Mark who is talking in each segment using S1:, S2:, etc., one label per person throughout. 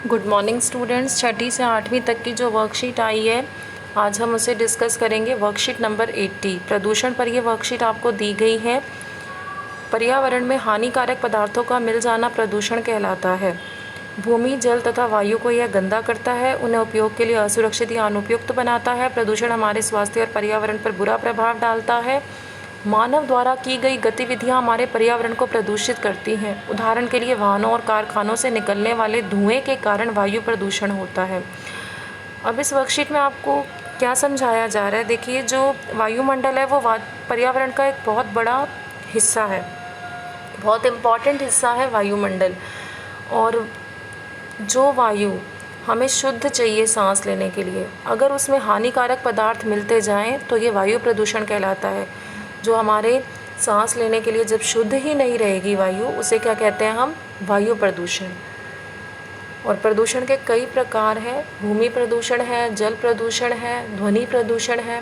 S1: Good morning students. छठी से 8वीं तक की जो वर्कशीट आई है आज हम उसे डिस्कस करेंगे। वर्कशीट नंबर 80 प्रदूषण पर ये वर्कशीट आपको दी गई है। पर्यावरण में हानिकारक पदार्थों का मिल जाना प्रदूषण कहलाता है। भूमि, जल तथा वायु को यह गंदा करता है, उन्हें उपयोग के लिए असुरक्षित या अनुपयुक्त बनाता है। प्रदूषण हमारे स्वास्थ्य और पर्यावरण पर बुरा प्रभाव डालता है। मानव द्वारा की गई गतिविधियां हमारे पर्यावरण को प्रदूषित करती हैं। उदाहरण के लिए वाहनों और कारखानों से निकलने वाले धुएं के कारण वायु प्रदूषण होता है। अब इस वर्कशीट में आपको क्या समझाया जा रहा है, देखिए जो वायुमंडल है वो पर्यावरण का एक बहुत बड़ा हिस्सा है, बहुत इम्पॉर्टेंट हिस्सा है वायुमंडल। और जो वायु हमें शुद्ध चाहिए सांस लेने के लिए, अगर उसमें हानिकारक पदार्थ मिलते जाएं तो ये वायु प्रदूषण कहलाता है। जो हमारे सांस लेने के लिए जब शुद्ध ही नहीं रहेगी वायु, उसे क्या कहते हैं हम? वायु प्रदूषण। और प्रदूषण के कई प्रकार हैं। भूमि प्रदूषण है, जल प्रदूषण है, ध्वनि प्रदूषण है।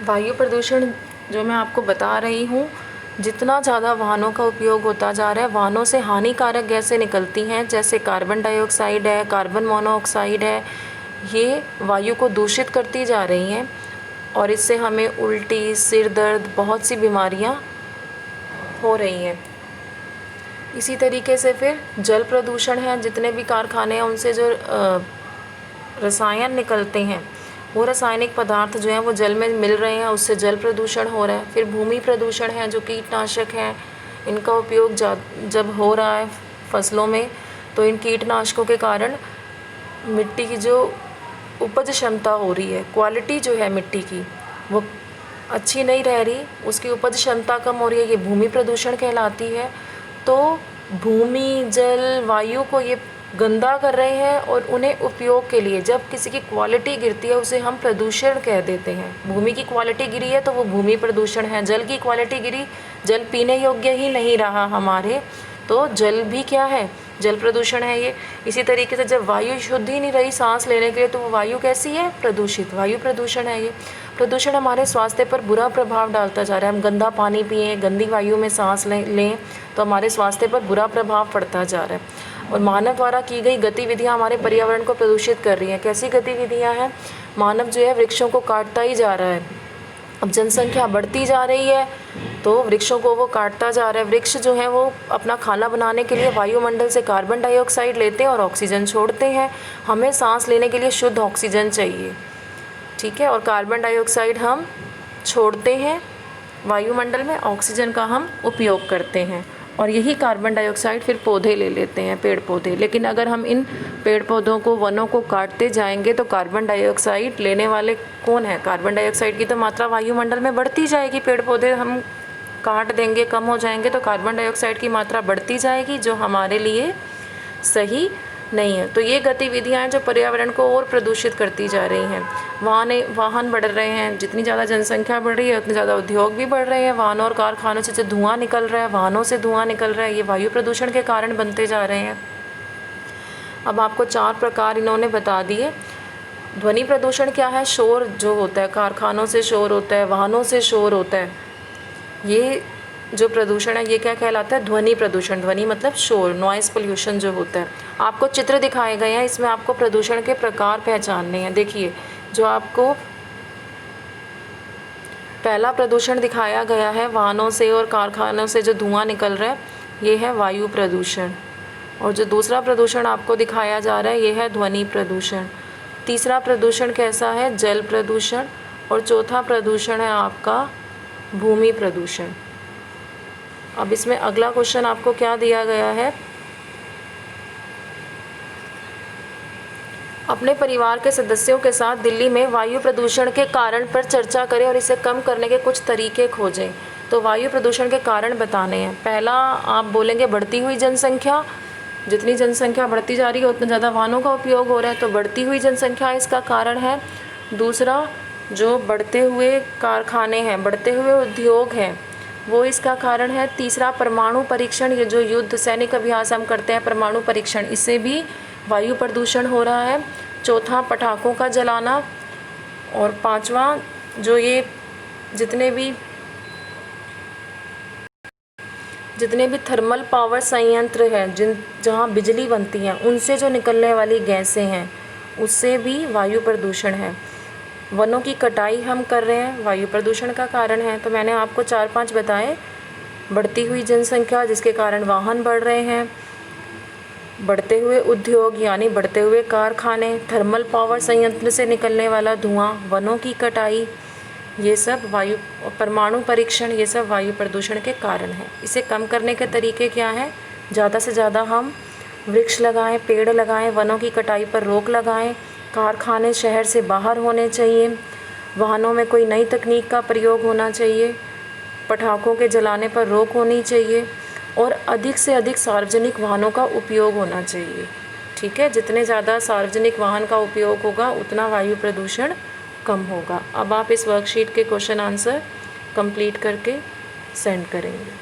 S1: वायु प्रदूषण जो मैं आपको बता रही हूँ, जितना ज़्यादा वाहनों का उपयोग होता जा रहा है, वाहनों से हानिकारक गैसें निकलती हैं, जैसे कार्बन डाइऑक्साइड है, कार्बन मोनोऑक्साइड है, ये वायु को दूषित करती जा रही हैं और इससे हमें उल्टी, सिर दर्द, बहुत सी बीमारियां हो रही हैं। इसी तरीके से फिर जल प्रदूषण है, जितने भी कारखाने हैं उनसे जो रसायन निकलते हैं, वो रासायनिक पदार्थ जो हैं वो जल में मिल रहे हैं, उससे जल प्रदूषण हो रहा है। फिर भूमि प्रदूषण है, जो कीटनाशक हैं, इनका उपयोग जब हो रहा है फसलों में, तो इन कीटनाशकों के कारण मिट्टी की जो उपज क्षमता हो रही है, क्वालिटी जो है मिट्टी की वो अच्छी नहीं रह रही, उसकी उपज क्षमता कम हो रही है, ये भूमि प्रदूषण कहलाती है। तो भूमि, जल, वायु को ये गंदा कर रहे हैं और उन्हें उपयोग के लिए जब किसी की क्वालिटी गिरती है उसे हम प्रदूषण कह देते हैं। भूमि की क्वालिटी गिरी है तो वो भूमि प्रदूषण है। जल की क्वालिटी गिरी, जल पीने योग्य ही नहीं रहा हमारे, तो जल भी क्या है? जल प्रदूषण है ये। इसी तरीके से जब वायु शुद्ध ही नहीं रही सांस लेने के लिए, तो वो वायु कैसी है? प्रदूषित। वायु प्रदूषण है ये। प्रदूषण हमारे स्वास्थ्य पर बुरा प्रभाव डालता जा रहा है। हम गंदा पानी पिए, गंदी वायु में सांस लें तो हमारे स्वास्थ्य पर बुरा प्रभाव पड़ता जा रहा है। और मानव द्वारा की गई गतिविधियाँ हमारे पर्यावरण को प्रदूषित कर रही हैं। कैसी गतिविधियाँ हैं? मानव जो है वृक्षों को काटता ही जा रहा है। अब जनसंख्या बढ़ती जा रही है तो वृक्षों को वो काटता जा रहा है। वृक्ष जो है वो अपना खाना बनाने के लिए वायुमंडल से कार्बन डाइऑक्साइड लेते हैं और ऑक्सीजन छोड़ते हैं। हमें सांस लेने के लिए शुद्ध ऑक्सीजन चाहिए, ठीक है, और कार्बन डाइऑक्साइड हम छोड़ते हैं वायुमंडल में, ऑक्सीजन का हम उपयोग करते हैं। और यही कार्बन डाइऑक्साइड फिर पौधे ले लेते हैं, पेड़ पौधे। लेकिन अगर हम इन पेड़ पौधों को, वनों को काटते जाएंगे तो कार्बन डाइऑक्साइड लेने वाले कौन है? कार्बन डाइऑक्साइड की तो मात्रा वायुमंडल में बढ़ती जाएगी। पेड़ पौधे हम काट देंगे, कम हो जाएंगे, तो कार्बन डाइऑक्साइड की मात्रा बढ़ती जाएगी, जो हमारे लिए सही नहीं है। तो ये गतिविधियाँ हैं जो पर्यावरण को और प्रदूषित करती जा रही हैं। वाहन बढ़ रहे हैं, जितनी ज़्यादा जनसंख्या बढ़ रही है उतने ज़्यादा उद्योग भी बढ़ रहे हैं। वाहनों और कारखानों से जो धुआं निकल रहा है, वाहनों से धुआं निकल रहा है, ये वायु प्रदूषण के कारण बनते जा रहे हैं। अब आपको 4 प्रकार इन्होंने बता दिए। ध्वनि प्रदूषण क्या है? शोर जो होता है, कारखानों से शोर होता है, वाहनों से शोर होता है, ये जो प्रदूषण है ये क्या कहलाता है? ध्वनि प्रदूषण। ध्वनि मतलब शोर, नॉइज़ पोल्यूशन जो होता है। आपको चित्र दिखाए गए हैं, इसमें आपको प्रदूषण के प्रकार पहचानने हैं। देखिए, जो आपको पहला प्रदूषण दिखाया गया है, वाहनों से और कारखानों से जो धुआं निकल रहा है, ये है वायु प्रदूषण। और जो दूसरा प्रदूषण आपको दिखाया जा रहा है, ये है ध्वनि प्रदूषण। तीसरा प्रदूषण कैसा है? जल प्रदूषण। और चौथा प्रदूषण है आपका भूमि प्रदूषण। अब इसमें अगला क्वेश्चन आपको क्या दिया गया है? अपने परिवार के सदस्यों के साथ दिल्ली में वायु प्रदूषण के कारण पर चर्चा करें और इसे कम करने के कुछ तरीके खोजें। तो वायु प्रदूषण के कारण बताने हैं। पहला आप बोलेंगे बढ़ती हुई जनसंख्या। जितनी जनसंख्या बढ़ती जा रही है उतना ज़्यादा वाहनों का उपयोग हो रहा है, तो बढ़ती हुई जनसंख्या इसका कारण है। दूसरा, जो बढ़ते हुए कारखाने हैं, बढ़ते हुए उद्योग हैं, वो इसका कारण है। तीसरा, परमाणु परीक्षण, ये जो युद्ध सैनिक अभ्यास हम करते हैं, परमाणु परीक्षण, इससे भी वायु प्रदूषण हो रहा है। चौथा, पटाखों का जलाना। और पांचवा, जो ये जितने भी थर्मल पावर संयंत्र हैं जहाँ बिजली बनती है उनसे जो निकलने वाली गैसें हैं उससे भी वायु प्रदूषण है। वनों की कटाई हम कर रहे हैं, वायु प्रदूषण का कारण है। तो मैंने आपको 4-5 बताए। बढ़ती हुई जनसंख्या जिसके कारण वाहन बढ़ रहे हैं, बढ़ते हुए उद्योग यानी बढ़ते हुए कारखाने, थर्मल पावर संयंत्र से निकलने वाला धुआं, वनों की कटाई, ये सब वायु परमाणु परीक्षण, ये सब वायु प्रदूषण के कारण हैं। इसे कम करने के तरीके क्या हैं? ज़्यादा से ज़्यादा हम वृक्ष लगाएं, पेड़ लगाएं, वनों की कटाई पर रोक लगाएं, कारखाने शहर से बाहर होने चाहिए, वाहनों में कोई नई तकनीक का प्रयोग होना चाहिए, पटाखों के जलाने पर रोक होनी चाहिए और अधिक से अधिक सार्वजनिक वाहनों का उपयोग होना चाहिए। ठीक है, जितने ज़्यादा सार्वजनिक वाहन का उपयोग होगा उतना वायु प्रदूषण कम होगा। अब आप इस वर्कशीट के क्वेश्चन आंसर कंप्लीट करके सेंड करेंगे।